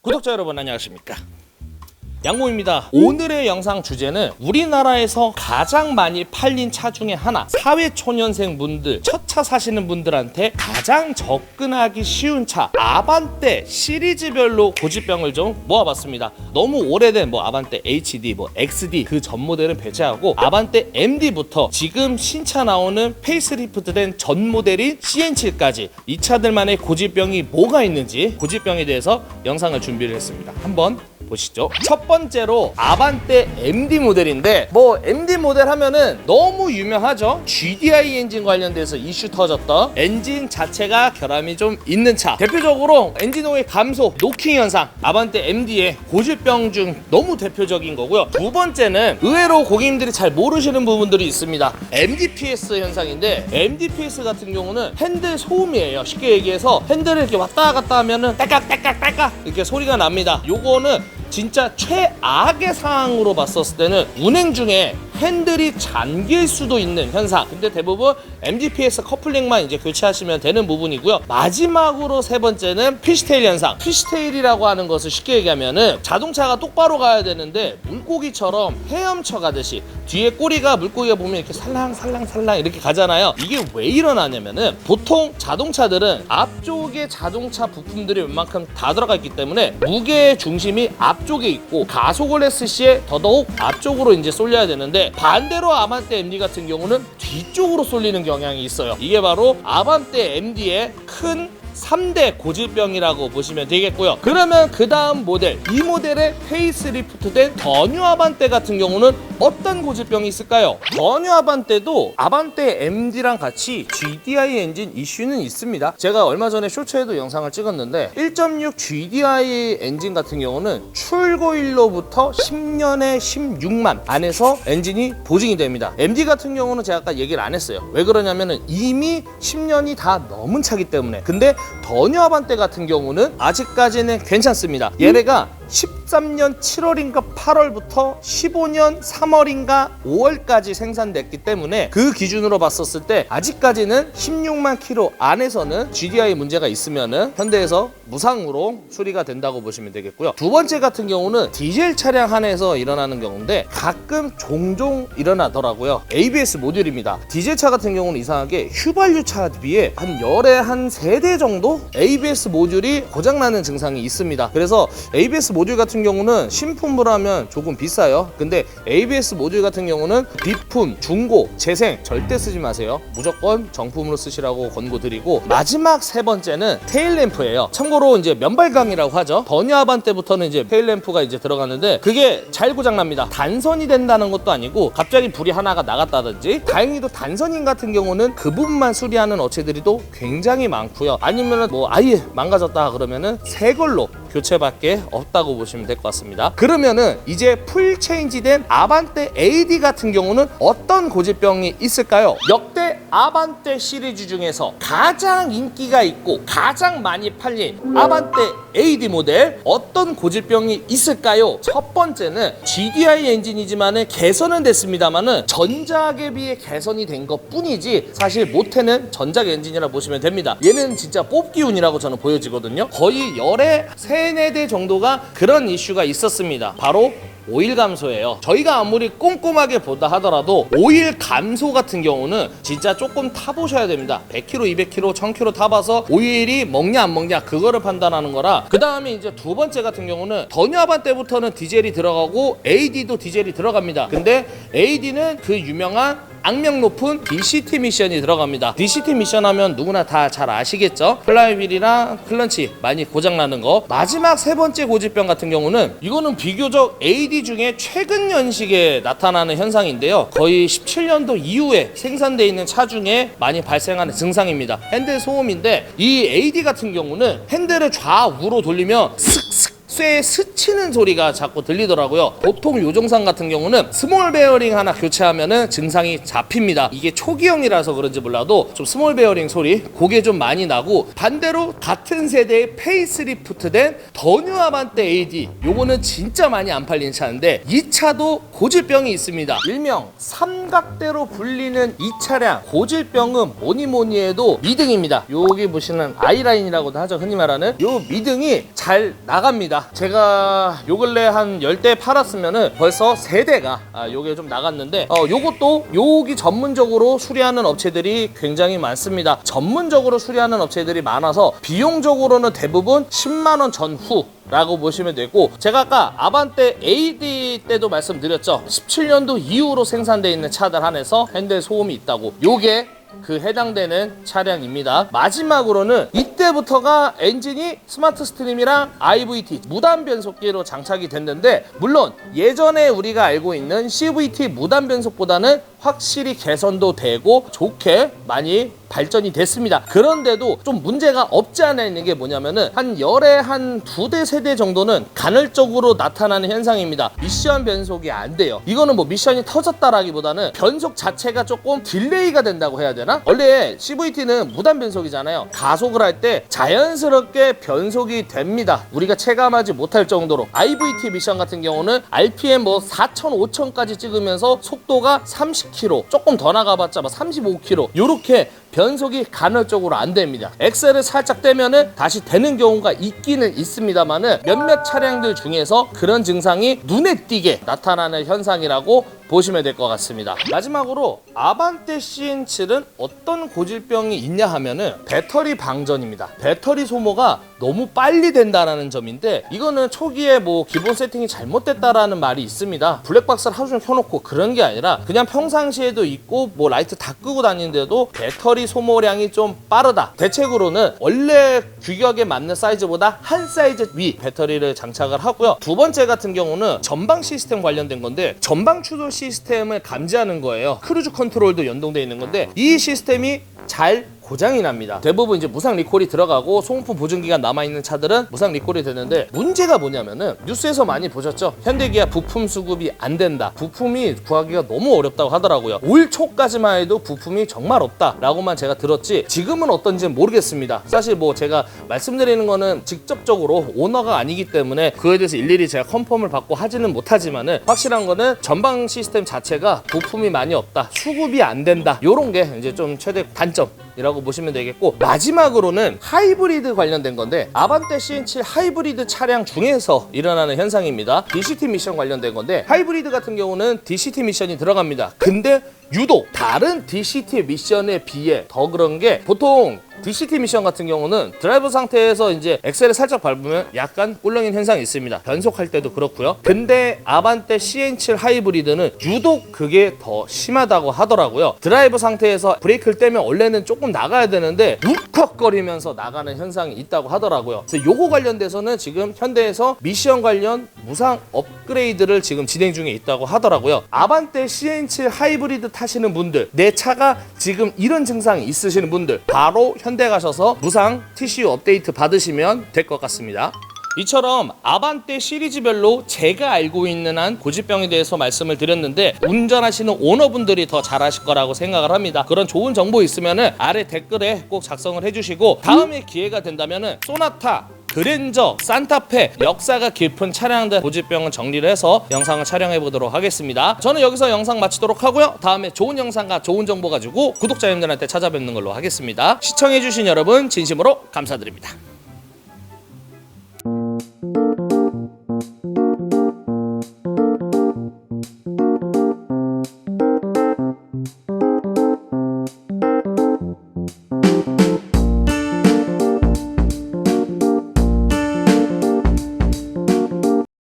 구독자 여러분 안녕하십니까, 양모입니다. 오늘의 영상 주제는 우리나라에서 가장 많이 팔린 차 중에 하나, 사회초년생 분들, 첫 차 사시는 분들한테 가장 접근하기 쉬운 차 아반떼 시리즈별로 고질병을 좀 모아봤습니다. 너무 오래된 아반떼 HD, XD 그 전 모델은 배제하고 아반떼 MD부터 지금 신차 나오는 페이스리프트된 전 모델인 CN7까지 이 차들만의 고질병이 뭐가 있는지, 고질병에 대해서 영상을 준비를 했습니다. 한번 보시죠. 첫 번째로 아반떼 MD 모델인데, MD 모델 하면은 너무 유명하죠. GDI 엔진 관련돼서 이슈 터졌던, 엔진 자체가 결함이 좀 있는 차, 대표적으로 엔진 오일 감소, 노킹 현상, 아반떼 MD의 고질병 중 너무 대표적인 거고요. 두 번째는 의외로 고객님들이 잘 모르시는 부분들이 있습니다. MDPS 현상인데, MDPS 같은 경우는 핸들 소음이에요. 쉽게 얘기해서 핸들을 이렇게 왔다 갔다 하면은 딸깍딸깍딸깍 이렇게 소리가 납니다. 요거는 진짜 최악의 상황으로 봤었을 때는 운행 중에 핸들이 잠길 수도 있는 현상. 근데 대부분 MDPS 커플링만 이제 교체하시면 되는 부분이고요. 마지막으로 세 번째는 피시테일 현상. 피시테일이라고 하는 것을 쉽게 얘기하면은 자동차가 똑바로 가야 되는데 물고기처럼 헤엄쳐 가듯이 뒤에 꼬리가, 물고기가 보면 이렇게 살랑살랑살랑 이렇게 가잖아요. 이게 왜 일어나냐면은, 보통 자동차들은 앞쪽에 자동차 부품들이 웬만큼 다 들어가 있기 때문에 무게 중심이 앞쪽에 있고 가속을 했을 시에 더더욱 앞쪽으로 이제 쏠려야 되는데, 반대로 아반떼 MD 같은 경우는 뒤쪽으로 쏠리는 경향이 있어요. 이게 바로 아반떼 MD의 큰 3대 고질병이라고 보시면 되겠고요. 그러면 그 다음 모델, 이 모델의 페이스리프트된 더 뉴 아반떼 같은 경우는 어떤 고질병이 있을까요? 더 뉴 아반떼도 아반떼 MD랑 같이 GDI 엔진 이슈는 있습니다. 제가 얼마 전에 쇼츠에도 영상을 찍었는데 1.6 GDI 엔진 같은 경우는 출고일로부터 10년에 16만 안에서 엔진이 보증이 됩니다. MD 같은 경우는 제가 아까 얘기를 안 했어요. 왜 그러냐면은 이미 10년이 다 넘은 차기 때문에. 근데 더 뉴 아반떼 같은 경우는 아직까지는 괜찮습니다. 얘네가 13년 7월인가 8월부터 15년 3월인가 5월까지 생산됐기 때문에 그 기준으로 봤었을 때 아직까지는 16만 킬로 안에서는 GDI 문제가 있으면은 현대에서 무상으로 수리가 된다고 보시면 되겠고요. 두 번째 같은 경우는 디젤 차량 안에서 일어나는 경우인데 가끔 종종 일어나더라고요. ABS 모듈입니다. 디젤차 같은 경우는 이상하게 휘발유 차에 비해 한 열에 한 3대 정도 ABS 모듈이 고장나는 증상이 있습니다. 그래서 ABS 모듈 같은 경우는 신품으로 하면 조금 비싸요. 근데 ABS 모듈 같은 경우는 비품, 중고, 재생 절대 쓰지 마세요. 무조건 정품으로 쓰시라고 권고드리고, 마지막 세 번째는 테일램프예요. 참고로 이제 면발광이라고 하죠. 더 뉴 아반떼부터는 이제 테일램프가 이제 들어가는데 그게 잘 고장납니다. 단선이 된다는 것도 아니고 갑자기 불이 하나가 나갔다든지, 다행히도 단선인 같은 경우는 그 부분만 수리하는 업체들이 또 굉장히 많고요. 아니면은 아예 망가졌다 그러면은 새 걸로 교체밖에 없다고 보시면 될 것 같습니다. 그러면은 이제 풀 체인지된 아반떼 AD 같은 경우는 어떤 고질병이 있을까요? 역대 아반떼 시리즈 중에서 가장 인기가 있고 가장 많이 팔린 아반떼 AD 모델, 어떤 고질병이 있을까요? 첫 번째는 GDI 엔진이지만은 개선은 됐습니다만은 전작에 비해 개선이 된 것 뿐이지 사실 모태는 전작 엔진이라 보시면 됩니다. 얘는 진짜 뽑기운이라고 저는 보여지거든요. 거의 열에 3-4대 정도가 그런 이슈가 있었습니다. 바로 오일 감소예요. 저희가 아무리 꼼꼼하게 보다 하더라도 오일 감소 같은 경우는 진짜 조금 타보셔야 됩니다. 100km, 200km, 1000km 타봐서 오일이 먹냐 안 먹냐 그거를 판단하는 거라. 그 다음에 이제 두 번째 같은 경우는 더 뉴 아반떼부터는 디젤이 들어가고 AD도 디젤이 들어갑니다. 근데 AD는 그 유명한 악명 높은 DCT 미션이 들어갑니다. DCT 미션 하면 누구나 다 잘 아시겠죠? 플라이휠이랑 클런치 많이 고장나는 거. 마지막 세 번째 고질병 같은 경우는 이거는 비교적 AD 중에 최근 연식에 나타나는 현상인데요. 거의 17년도 이후에 생산되어 있는 차 중에 많이 발생하는 증상입니다. 핸들 소음인데, 이 AD 같은 경우는 핸들을 좌우로 돌리면 슥슥 쇠에 스치는 소리가 자꾸 들리더라고요. 보통 요정상 같은 경우는 스몰 베어링 하나 교체하면은 증상이 잡힙니다. 이게 초기형이라서 그런지 몰라도 좀 스몰 베어링 소리 그게 좀 많이 나고, 반대로 같은 세대의 페이스리프트된 더 뉴 아반떼 AD, 요거는 진짜 많이 안 팔린 차인데 이 차도 고질병이 있습니다. 일명 삼각대로 불리는 이 차량 고질병은 뭐니 해도 미등입니다. 여기 보시는 아이라인이라고도 하죠, 흔히 말하는 요 미등이 잘 나갑니다. 제가 요 근래 한 10대 팔았으면은 벌써 3대가 요게 좀 나갔는데 요것도 여기 전문적으로 수리하는 업체들이 굉장히 많습니다. 전문적으로 수리하는 업체들이 많아서 비용적으로는 대부분 10만 원 전후 라고 보시면 되고, 제가 아까 아반떼 AD 때도 말씀드렸죠. 17년도 이후로 생산되어 있는 차들 한해서 핸들 소음이 있다고. 요게 그 해당되는 차량입니다. 마지막으로는 이때부터가 엔진이 스마트 스트림이랑 IVT 무단 변속기로 장착이 됐는데, 물론 예전에 우리가 알고 있는 CVT 무단 변속보다는 확실히 개선도 되고 좋게 많이 발전이 됐습니다. 그런데도 좀 문제가 없지 않아 있는 게 뭐냐면은 한 열에 한 2대 3대 정도는 간헐적으로 나타나는 현상입니다. 미션 변속이 안 돼요. 이거는 뭐 미션이 터졌다라기보다는 변속 자체가 조금 딜레이가 된다고 해야 되나? 원래 CVT는 무단 변속이잖아요. 가속을 할 때 자연스럽게 변속이 됩니다. 우리가 체감하지 못할 정도로. IVT 미션 같은 경우는 RPM 뭐 4,000, 5,000까지 찍으면서 속도가 30km, 조금 더 나가봤자 35km 요렇게 변속이 간헐적으로 안 됩니다. 엑셀을 살짝 떼면은 다시 되는 경우가 있기는 있습니다만은 몇몇 차량들 중에서 그런 증상이 눈에 띄게 나타나는 현상이라고 보시면 될 것 같습니다. 마지막으로 아반떼 CN7은 어떤 고질병이 있냐 하면은 배터리 방전입니다. 배터리 소모가 너무 빨리 된다는 점인데, 이거는 초기에 뭐 기본 세팅이 잘못됐다라는 말이 있습니다. 블랙박스를 하루 종일 켜놓고 그런 게 아니라 그냥 평상시에도 있고 뭐 라이트 다 끄고 다니는데도 배터리 소모량이 좀 빠르다. 대책으로는 원래 규격에 맞는 사이즈보다 한 사이즈 위 배터리를 장착을 하고요. 두 번째 같은 경우는 전방 시스템 관련된 건데, 전방 추돌 시스템을 감지하는 거예요. 크루즈 컨트롤도 연동되어 있는 건데, 이 시스템이 잘 고장이 납니다. 대부분 이제 무상 리콜이 들어가고 소모품 보증기간 남아있는 차들은 무상 리콜이 되는데, 문제가 뭐냐면은 뉴스에서 많이 보셨죠? 현대기아 부품 수급이 안 된다. 부품이 구하기가 너무 어렵다고 하더라고요. 올 초까지만 해도 부품이 정말 없다라고만 제가 들었지, 지금은 어떤지는 모르겠습니다. 사실 뭐 제가 말씀드리는 거는 직접적으로 오너가 아니기 때문에 그에 대해서 일일이 제가 컨펌을 받고 하지는 못하지만은, 확실한 거는 전방 시스템 자체가 부품이 많이 없다, 수급이 안 된다, 요런 게 이제 좀 최대 단점이라고 보시면 되겠고, 마지막으로는 하이브리드 관련된 건데, 아반떼 CN7 하이브리드 차량 중에서 일어나는 현상입니다. DCT 미션 관련된 건데, 하이브리드 같은 경우는 DCT 미션이 들어갑니다. 근데 유독 다른 DCT 미션에 비해 더 그런 게, 보통 DCT 미션 같은 경우는 드라이브 상태에서 이제 엑셀을 살짝 밟으면 약간 꿀렁인 현상이 있습니다. 변속할 때도 그렇고요. 근데 아반떼 CN7 하이브리드는 유독 그게 더 심하다고 하더라고요. 드라이브 상태에서 브레이크를 떼면 원래는 조금 나가야 되는데 울컥거리면서 나가는 현상이 있다고 하더라고요. 그래서 요거 관련돼서는 지금 현대에서 미션 관련 무상 업그레이드를 지금 진행 중에 있다고 하더라고요. 아반떼 CN7 하이브리드 타시는 분들, 내 차가 지금 이런 증상이 있으시는 분들, 바로 현대 가셔서 무상 TCU 업데이트 받으시면 될 것 같습니다. 이처럼 아반떼 시리즈별로 제가 알고 있는 한 고질병에 대해서 말씀을 드렸는데, 운전하시는 오너분들이 더 잘하실 거라고 생각을 합니다. 그런 좋은 정보 있으면 아래 댓글에 꼭 작성을 해주시고, 다음에 기회가 된다면 소나타, 그랜저, 산타페, 역사가 깊은 차량들 고질병을 정리를 해서 영상을 촬영해 보도록 하겠습니다. 저는 여기서 영상 마치도록 하고요. 다음에 좋은 영상과 좋은 정보 가지고 구독자님들한테 찾아뵙는 걸로 하겠습니다. 시청해 주신 여러분 진심으로 감사드립니다.